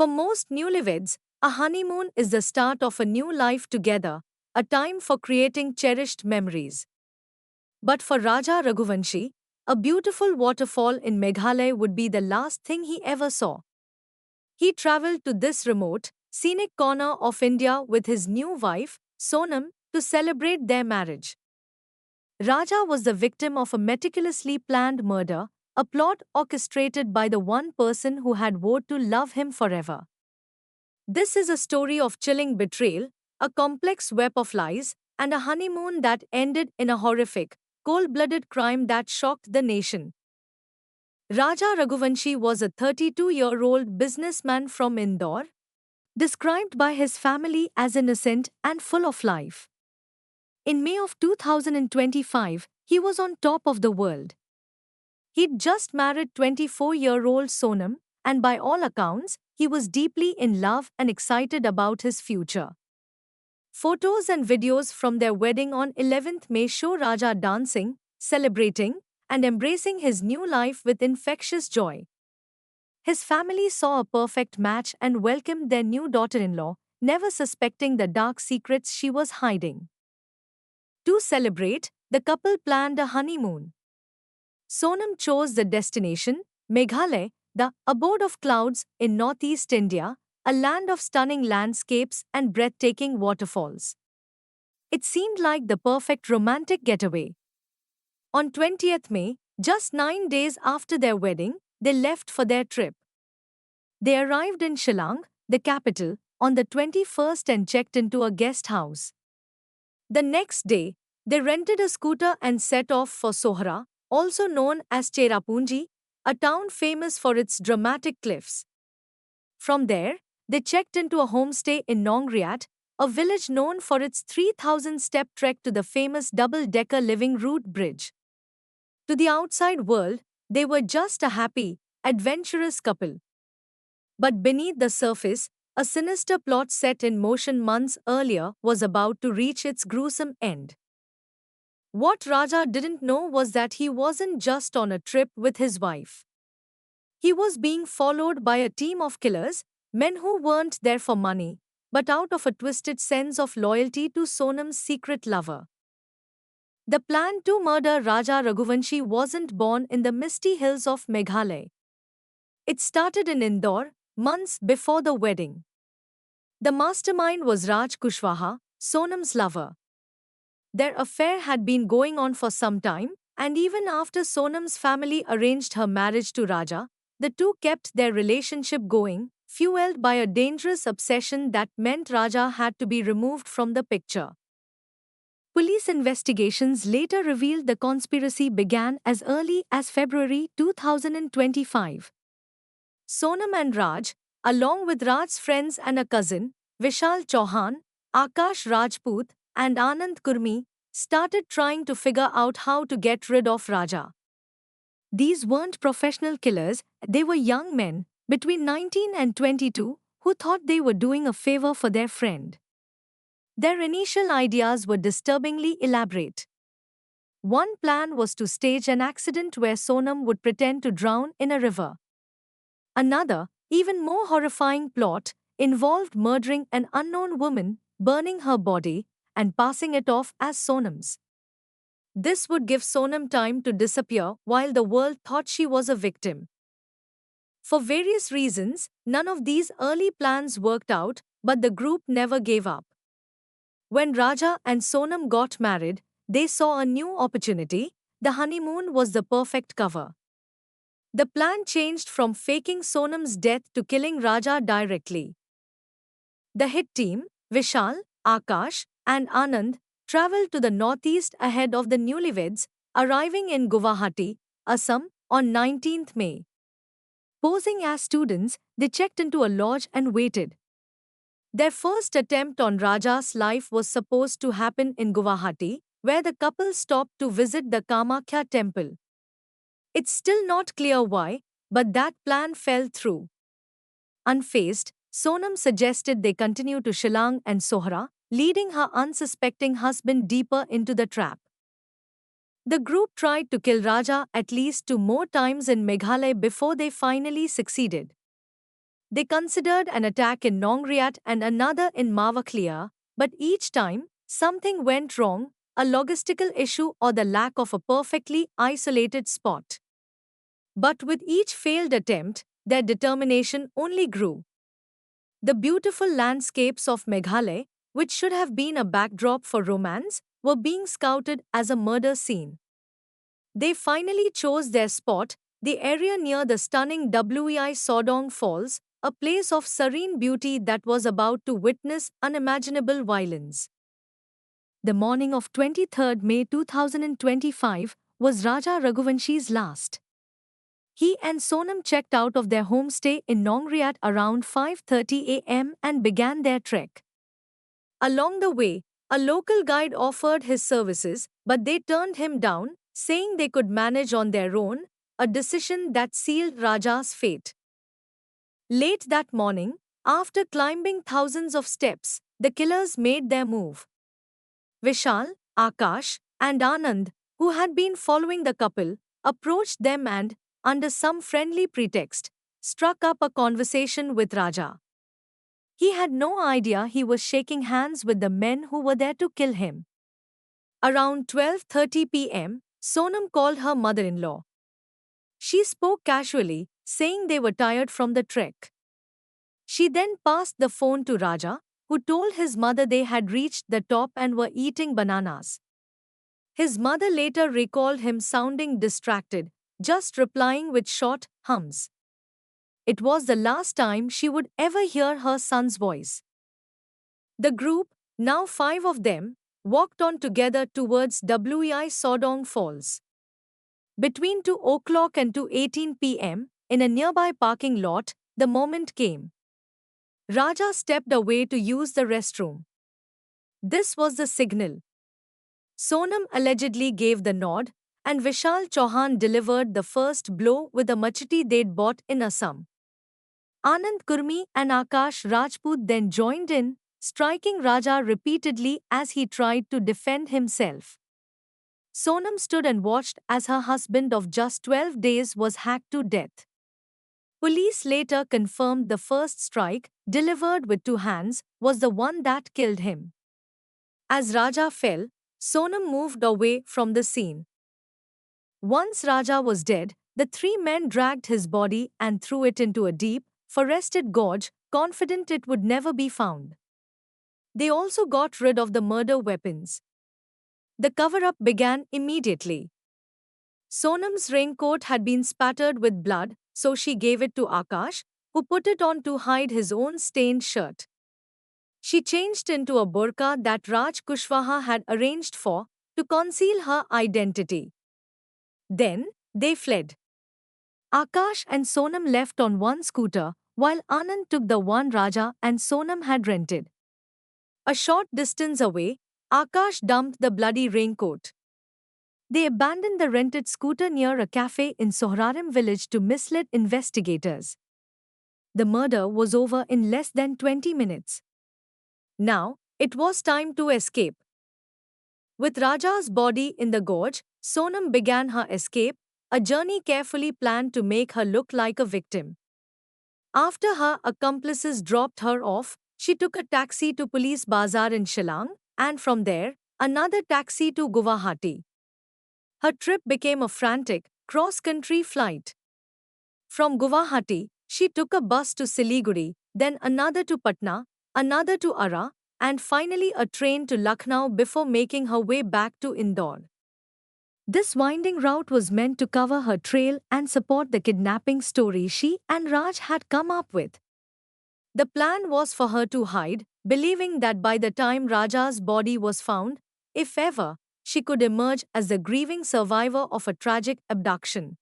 For most newlyweds, a honeymoon is the start of a new life together, a time for creating cherished memories. But for Raja Raghuvanshi, a beautiful waterfall in Meghalaya would be the last thing he ever saw. He traveled to this remote, scenic corner of India with his new wife, Sonam, to celebrate their marriage. Raja was the victim of a meticulously planned murder, a plot orchestrated by the one person who had vowed to love him forever. This is a story of chilling betrayal, a complex web of lies, and a honeymoon that ended in a horrific, cold blooded crime that shocked the nation. Raja Raghuvanshi was a 32-year-old businessman from Indore, described by his family as innocent and full of life. In May of 2025, he was on top of the world. He'd just married 24-year-old Sonam, and by all accounts, he was deeply in love and excited about his future. Photos and videos from their wedding on 11th May show Raja dancing, celebrating, and embracing his new life with infectious joy. His family saw a perfect match and welcomed their new daughter-in-law, never suspecting the dark secrets she was hiding. To celebrate, the couple planned a honeymoon. Sonam chose the destination, Meghalaya, the abode of clouds in northeast India, a land of stunning landscapes and breathtaking waterfalls. It seemed like the perfect romantic getaway. On 20th May, just 9 days after their wedding, they left for their trip. They arrived in Shillong, the capital, on the 21st and checked into a guest house. The next day, they rented a scooter and set off for Sohra, also known as Cherrapunji, a town famous for its dramatic cliffs. From there, they checked into a homestay in Nongriat, a village known for its 3,000-step trek to the famous double-decker living root bridge. To the outside world, they were just a happy, adventurous couple. But beneath the surface, a sinister plot set in motion months earlier was about to reach its gruesome end. What Raja didn't know was that he wasn't just on a trip with his wife. He was being followed by a team of killers, men who weren't there for money, but out of a twisted sense of loyalty to Sonam's secret lover. The plan to murder Raja Raghuvanshi wasn't born in the misty hills of Meghalaya. It started in Indore, months before the wedding. The mastermind was Raj Kushwaha, Sonam's lover. Their affair had been going on for some time, and even after Sonam's family arranged her marriage to Raja, the two kept their relationship going, fueled by a dangerous obsession that meant Raja had to be removed from the picture. Police investigations later revealed the conspiracy began as early as February 2025. Sonam and Raj, along with Raj's friends and a cousin, Vishal Chauhan, Akash Rajput, and Anand Kurmi, started trying to figure out how to get rid of Raja. These weren't professional killers, they were young men, between 19 and 22, who thought they were doing a favor for their friend. Their initial ideas were disturbingly elaborate. One plan was to stage an accident where Sonam would pretend to drown in a river. Another, even more horrifying plot, involved murdering an unknown woman, burning her body, and passing it off as Sonam's. This would give Sonam time to disappear while the world thought she was a victim. For various reasons, none of these early plans worked out, but the group never gave up. When Raja and Sonam got married, they saw a new opportunity. The honeymoon was the perfect cover. The plan changed from faking Sonam's death to killing Raja directly. The hit team, Vishal, Akash, and Anand, traveled to the northeast ahead of the newlyweds, arriving in Guwahati, Assam, on 19th May. Posing as students, they checked into a lodge and waited. Their first attempt on Raja's life was supposed to happen in Guwahati, where the couple stopped to visit the Kamakhya temple. It's still not clear why, but that plan fell through. Unfazed, Sonam suggested they continue to Shillong and Sohra, leading her unsuspecting husband deeper into the trap. The group tried to kill Raja at least 2 more times in Meghalaya before they finally succeeded. They considered an attack in Nongriat and another in Mavaklia, but each time, something went wrong, a logistical issue or the lack of a perfectly isolated spot. But with each failed attempt, their determination only grew. The beautiful landscapes of Meghalaya, which should have been a backdrop for romance, were being scouted as a murder scene. They finally chose their spot, the area near the stunning Wei Sodong Falls, a place of serene beauty that was about to witness unimaginable violence. The morning of 23rd May 2025 was Raja Raghuvanshi's last. He and Sonam checked out of their homestay in Nongriat around 5:30 a.m. and began their trek. Along the way, a local guide offered his services, but they turned him down, saying they could manage on their own, a decision that sealed Raja's fate. Late that morning, after climbing thousands of steps, the killers made their move. Vishal, Akash, and Anand, who had been following the couple, approached them and, under some friendly pretext, struck up a conversation with Raja. He had no idea he was shaking hands with the men who were there to kill him. Around 12:30 p.m., Sonam called her mother-in-law. She spoke casually, saying they were tired from the trek. She then passed the phone to Raja, who told his mother they had reached the top and were eating bananas. His mother later recalled him sounding distracted, just replying with short hums. It was the last time she would ever hear her son's voice. The group, now 5 of them, walked on together towards Wei Sodong Falls. Between 2 o'clock and 2:18 p.m., in a nearby parking lot, the moment came. Raja stepped away to use the restroom. This was the signal. Sonam allegedly gave the nod, and Vishal Chauhan delivered the first blow with a machete they'd bought in Assam. Anand Kurmi and Akash Rajput then joined in, striking Raja repeatedly as he tried to defend himself. Sonam stood and watched as her husband of just 12 days was hacked to death. Police later confirmed the first strike, delivered with 2 hands, was the one that killed him. As Raja fell, Sonam moved away from the scene. Once Raja was dead, the 3 men dragged his body and threw it into a deep, forested gorge, confident it would never be found. They also got rid of the murder weapons. The cover-up began immediately. Sonam's raincoat had been spattered with blood, so she gave it to Akash, who put it on to hide his own stained shirt. She changed into a burqa that Raj Kushwaha had arranged for, to conceal her identity. Then, they fled. Akash and Sonam left on one scooter, while Anand took the one Raja and Sonam had rented. A short distance away, Akash dumped the bloody raincoat. They abandoned the rented scooter near a cafe in Sohrarim village to mislead investigators. The murder was over in less than 20 minutes. Now, it was time to escape. With Raja's body in the gorge, Sonam began her escape, a journey carefully planned to make her look like a victim. After her accomplices dropped her off, she took a taxi to Police Bazaar in Shillong, and from there, another taxi to Guwahati. Her trip became a frantic, cross-country flight. From Guwahati, she took a bus to Siliguri, then another to Patna, another to Ara, and finally a train to Lucknow before making her way back to Indore. This winding route was meant to cover her trail and support the kidnapping story she and Raj had come up with. The plan was for her to hide, believing that by the time Raja's body was found, if ever, she could emerge as the grieving survivor of a tragic abduction.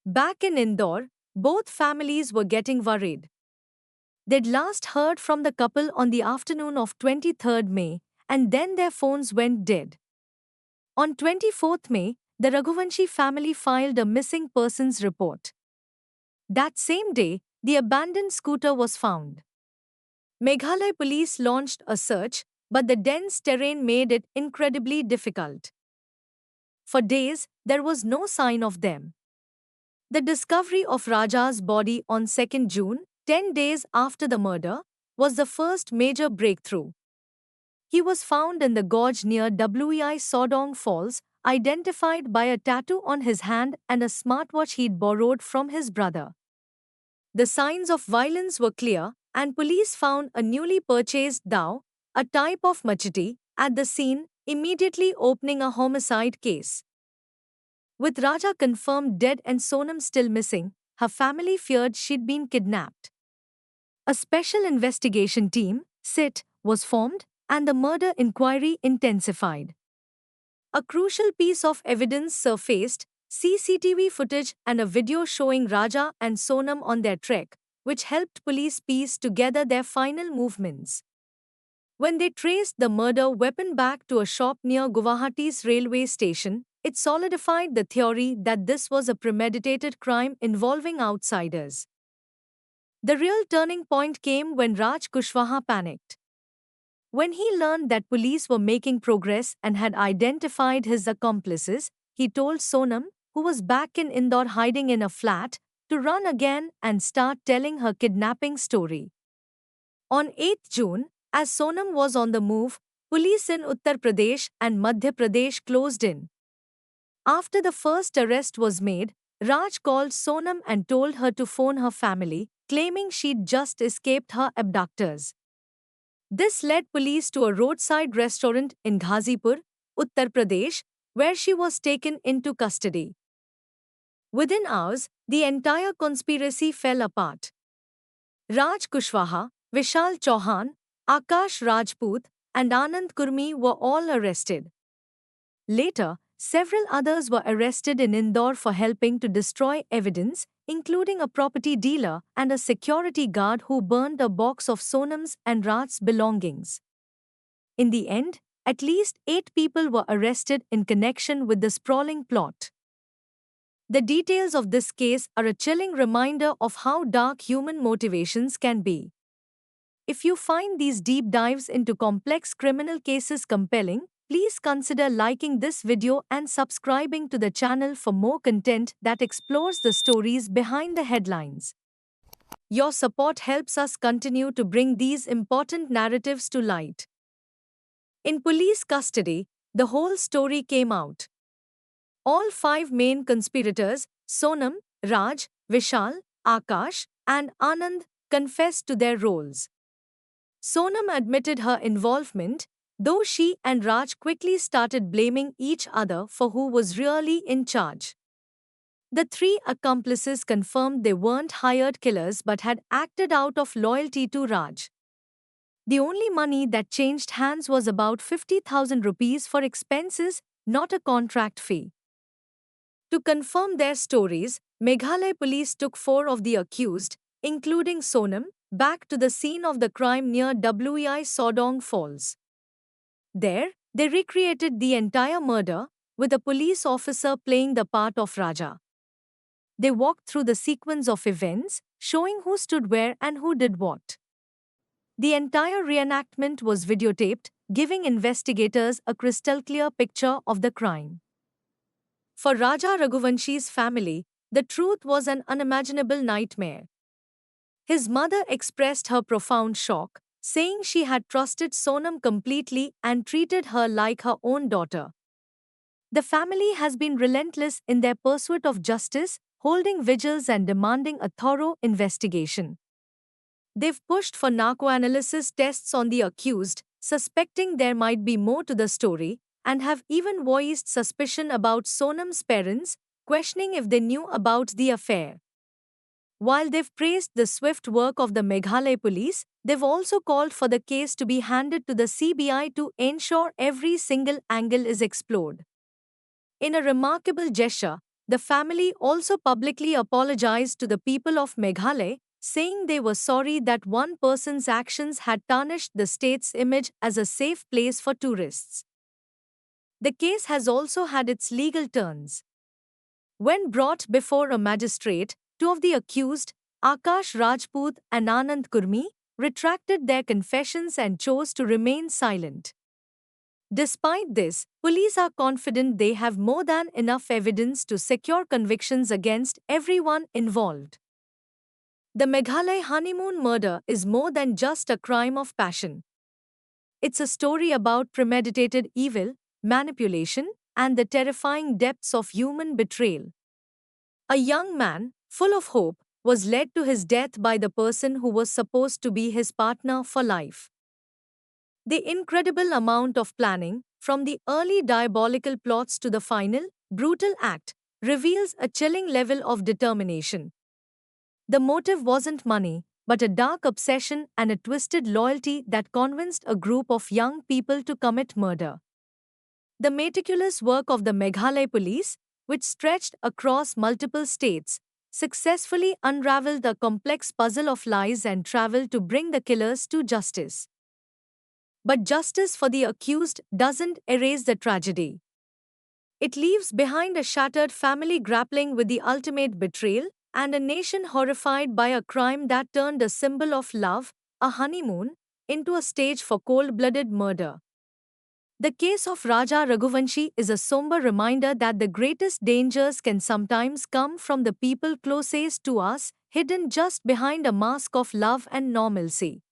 Back in Indore, both families were getting worried. They'd last heard from the couple on the afternoon of 23rd May, and then their phones went dead. On 24th May, the Raghuvanshi family filed a missing persons report. That same day, the abandoned scooter was found. Meghalaya police launched a search, but the dense terrain made it incredibly difficult. For days, there was no sign of them. The discovery of Raja's body on 2nd June, 10 days after the murder, was the first major breakthrough. He was found in the gorge near Wei Sodong Falls, identified by a tattoo on his hand and a smartwatch he'd borrowed from his brother. The signs of violence were clear, and police found a newly purchased dao, a type of machete, at the scene, immediately opening a homicide case. With Raja confirmed dead and Sonam still missing, her family feared she'd been kidnapped. A special investigation team, SIT, was formed, and the murder inquiry intensified. A crucial piece of evidence surfaced: CCTV footage and a video showing Raja and Sonam on their trek, which helped police piece together their final movements. When they traced the murder weapon back to a shop near Guwahati's railway station, it solidified the theory that this was a premeditated crime involving outsiders. The real turning point came when Raj Kushwaha panicked. When he learned that police were making progress and had identified his accomplices, he told Sonam, who was back in Indore hiding in a flat, to run again and start telling her kidnapping story. On 8 June, as Sonam was on the move, police in Uttar Pradesh and Madhya Pradesh closed in. After the first arrest was made, Raj called Sonam and told her to phone her family, claiming she'd just escaped her abductors. This led police to a roadside restaurant in Ghazipur, Uttar Pradesh, where she was taken into custody. Within hours, the entire conspiracy fell apart. Raj Kushwaha, Vishal Chauhan, Akash Rajput, and Anand Kurmi were all arrested. Later, several others were arrested in Indore for helping to destroy evidence, including a property dealer and a security guard who burned a box of Sonam's and Raj's belongings. In the end, at least 8 people were arrested in connection with the sprawling plot. The details of this case are a chilling reminder of how dark human motivations can be. If you find these deep dives into complex criminal cases compelling, please consider liking this video and subscribing to the channel for more content that explores the stories behind the headlines. Your support helps us continue to bring these important narratives to light. In police custody, the whole story came out. All 5 main conspirators, Sonam, Raj, Vishal, Akash, and Anand, confessed to their roles. Sonam admitted her involvement, though she and Raj quickly started blaming each other for who was really in charge. The 3 accomplices confirmed they weren't hired killers but had acted out of loyalty to Raj. The only money that changed hands was about 50,000 rupees for expenses, not a contract fee. To confirm their stories, Meghalaya police took 4 of the accused, including Sonam, back to the scene of the crime near Wei Sodong Falls. There, they recreated the entire murder, with a police officer playing the part of Raja. They walked through the sequence of events, showing who stood where and who did what. The entire reenactment was videotaped, giving investigators a crystal-clear picture of the crime. For Raja Raghuvanshi's family, the truth was an unimaginable nightmare. His mother expressed her profound shock, saying she had trusted Sonam completely and treated her like her own daughter. The family has been relentless in their pursuit of justice, holding vigils and demanding a thorough investigation. They've pushed for narcoanalysis tests on the accused, suspecting there might be more to the story, and have even voiced suspicion about Sonam's parents, questioning if they knew about the affair. While they've praised the swift work of the Meghalaya police, they've also called for the case to be handed to the CBI to ensure every single angle is explored. In a remarkable gesture, the family also publicly apologized to the people of Meghalaya, saying they were sorry that one person's actions had tarnished the state's image as a safe place for tourists. The case has also had its legal turns. When brought before a magistrate, 2 of the accused, Akash Rajput and Anand Kurmi, retracted their confessions and chose to remain silent. Despite this, police are confident they have more than enough evidence to secure convictions against everyone involved. The Meghalaya honeymoon murder is more than just a crime of passion. It's a story about premeditated evil, manipulation, and the terrifying depths of human betrayal. A young man, full of hope, was led to his death by the person who was supposed to be his partner for life. The incredible amount of planning, from the early diabolical plots to the final, brutal act, reveals a chilling level of determination. The motive wasn't money, but a dark obsession and a twisted loyalty that convinced a group of young people to commit murder. The meticulous work of the Meghalaya police, which stretched across multiple states, successfully unraveled the complex puzzle of lies and travel to bring the killers to justice. But justice for the accused doesn't erase the tragedy. It leaves behind a shattered family grappling with the ultimate betrayal and a nation horrified by a crime that turned a symbol of love, a honeymoon, into a stage for cold blooded murder. The case of Raja Raghuvanshi is a somber reminder that the greatest dangers can sometimes come from the people closest to us, hidden just behind a mask of love and normalcy.